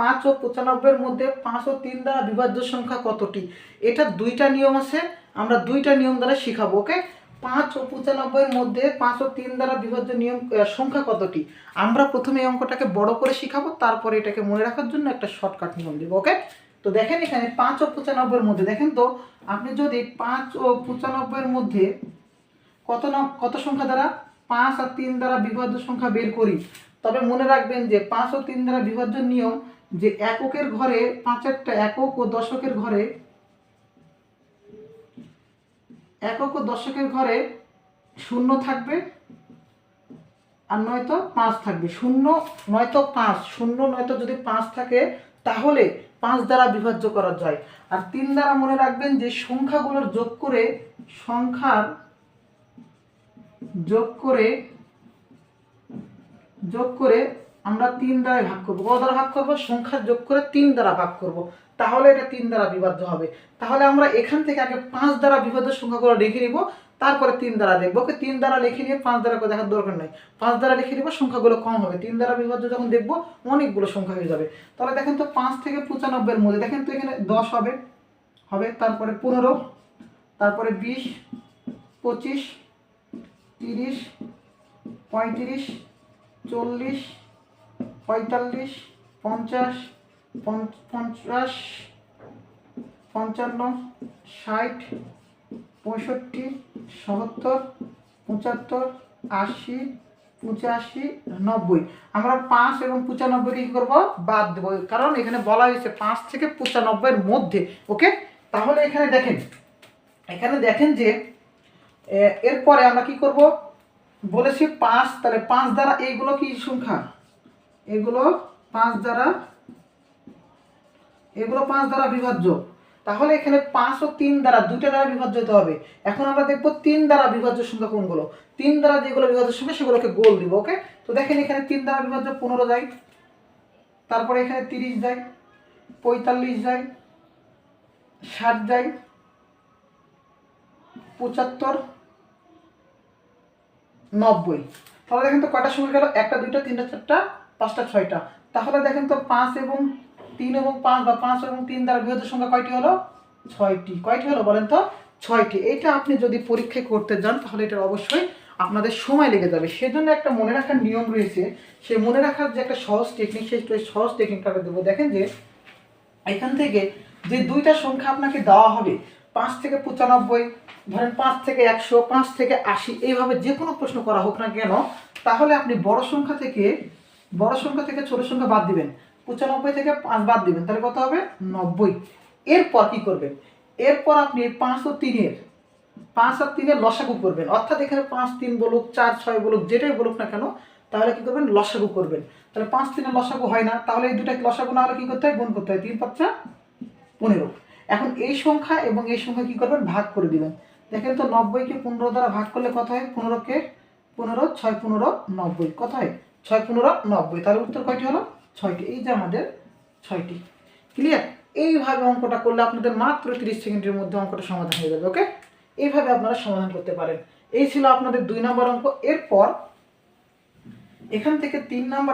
5 ও 95 মধ্যে 5 ও 3 দ্বারা বিভাজ্য সংখ্যা কতটি? এটা দুইটা নিয়ম আছে, আমরা দুইটা নিয়ম দ্বারা শিখাবো। ওকে, 5 ও 95 মধ্যে 5 ও 3 দ্বারা বিভাজ্য নিয়ম সংখ্যা কতটি? আমরা প্রথমে এই অঙ্কটাকে বড় করে শিখাবো, তারপরে এটাকে মনে রাখার জন্য একটা শর্টকাট নিয়ম দেবো। ওকে, তো দেখেন এখানে 5 ও 95 মধ্যে দেখেন তো, আপনি যদি 5 ও 95 মধ্যে কত সংখ্যা দ্বারা 5 আর 3 দ্বারা বিভাজ্য সংখ্যা বের করি, তবে মনে রাখবেন যে 5 ও 3 দ্বারা বিভাজ্য নিয়ম যে এককের ঘরে 5-এরটা একক ও দশকের ঘরে শূন্য থাকবে আর নয়তো 5 থাকবে। শূন্য নয়তো 5, শূন্য নয়তো যদি 5 থাকে তাহলে 5 দ্বারা বিভাজ্য করা যায়। আর 3 দ্বারা মনে রাখবেন যে সংখ্যাগুলোর যোগ করে আমরা 3 দ্বারা ভাগ করবো। কত দ্বারা ভাগ করবো? সংখ্যা যোগ করে 3 দ্বারা ভাগ করব, তাহলে এটা 3 দ্বারা বিভাজ্য হবে। তাহলে আমরা এখান থেকে আগে 5 দ্বারা বিভাজ্য সংখ্যাগুলো লিখে নিব, তারপরে 3 দ্বারা দেখবো। ওকে, 3 দ্বারা লিখে নিয়ে 5 দ্বারা দেখার দরকার নেই, 5 দ্বারা লিখে নিব, সংখ্যাগুলো কম হবে। 3 দ্বারা বিভাজ্য যখন দেখবো অনেকগুলো সংখ্যা হয়ে যাবে। তাহলে দেখেন তো 5 থেকে 95 মধ্যে দেখেন তো এখানে 10 হবে, তারপরে 15, তারপরে 20, 25, 30, 35, 40, 45, 50, 55, 55, 60, 65, 70, 75, 80, 85, 90। আমরা 5 এবং 95 কি করবো? বাদ দেবো, কারণ এখানে বলা হয়েছে 5 থেকে 95 মধ্যে। ওকে, তাহলে এখানে দেখেন যে এরপরে আমরা কি করব বলেছি 5, তাহলে 5 দ্বারা এইগুলো কি সংখ্যা? এগুলো 5 দ্বারা বিভাজ্য। তাহলে এখানে 5 ও 3 দ্বারা দুইটা দ্বারা বিভাজ্য হতে হবে। এখন আমরা দেখব 3 দ্বারা বিভাজ্য সংখ্যা কোনগুলো। 3 দ্বারা যেগুলো বিভাজ্য সংখ্যা সেগুলোকে গোল দিব। ওকে, তো দেখেন এখানে 3 দ্বারা বিভাজ্য 15 যায়, তারপরে এখানে 30 যায়, 45 যায়, 60 যায়, 75, 90। তাহলে দেখেন তো কয়টা সংখ্যা গেল? 1টা 2টা 3টা 4টা 5টা 6টা। তাহলে দেখেন তো 5 এবং 3 এবং 5 বা 5 এবং 3 দ্বারা বিভাজ্য সংখ্যা কয়টি হলো? 6টি। কয়টি হলো বলেন তো? 6টি। এটা আপনি যদি পরীক্ষায় করতে যান তাহলে এটা অবশ্যই আপনাদের সময় লেগে যাবে। সেজন্য একটা মনে রাখার নিয়ম রয়েছে, সেই মনে রাখার যে একটা সহজ টেকনিক, সেই সহজ টেকনিকটাকে দেবো। দেখেন যে এখান থেকে যে দুইটা সংখ্যা আপনাকে দেওয়া হবে, 5 থেকে 95, ধরেন 5 থেকে 100, 5 থেকে 80, এইভাবে যে কোনো প্রশ্ন করা হোক না কেন, তাহলে আপনি বড় সংখ্যা থেকে ছোট সংখ্যা বাদ দিবেন, 95 থেকে 5 বাদ দিবেন, তাহলে কত হবে? 90। এরপর কি করবেন? এরপর আপনি 5 আর 3-এর লসাগু করবেন। অর্থাৎ এখানে 5 3 বলুক, 4 6 বলুক, যেটাই বলুক না কেন, তাহলে কি করবেন? লসাগু করবেন। তাহলে 5 3-এর লসাগু হয় না, তাহলে এই দুটা লসাগু না হলে কি করতে হয়? গুণ করতে হয়। 3 5 15। এখন এই সংখ্যা এবং এই সংখ্যা কি করবেন? ভাগ করে দিবেন। দেখেন তো 90-কে 15 দ্বারা ভাগ করলে কত হয়? 15-কে 15, 6 15 90, কত হয়? 6 15 90। তাহলে উত্তর কয়টি হলো? 6টি। এই যে আমাদের 6টি। ক্লিয়ার? এইভাবে অঙ্কটা করলে আপনাদের মাত্র 30 সেকেন্ডের মধ্যে অঙ্কটা সমাধান হয়ে যাবে। ওকে, এইভাবে আপনারা সমাধান করতে পারেন। এই ছিল আপনাদের 2 নম্বর অঙ্ক। এরপর এখান থেকে 3 নম্বর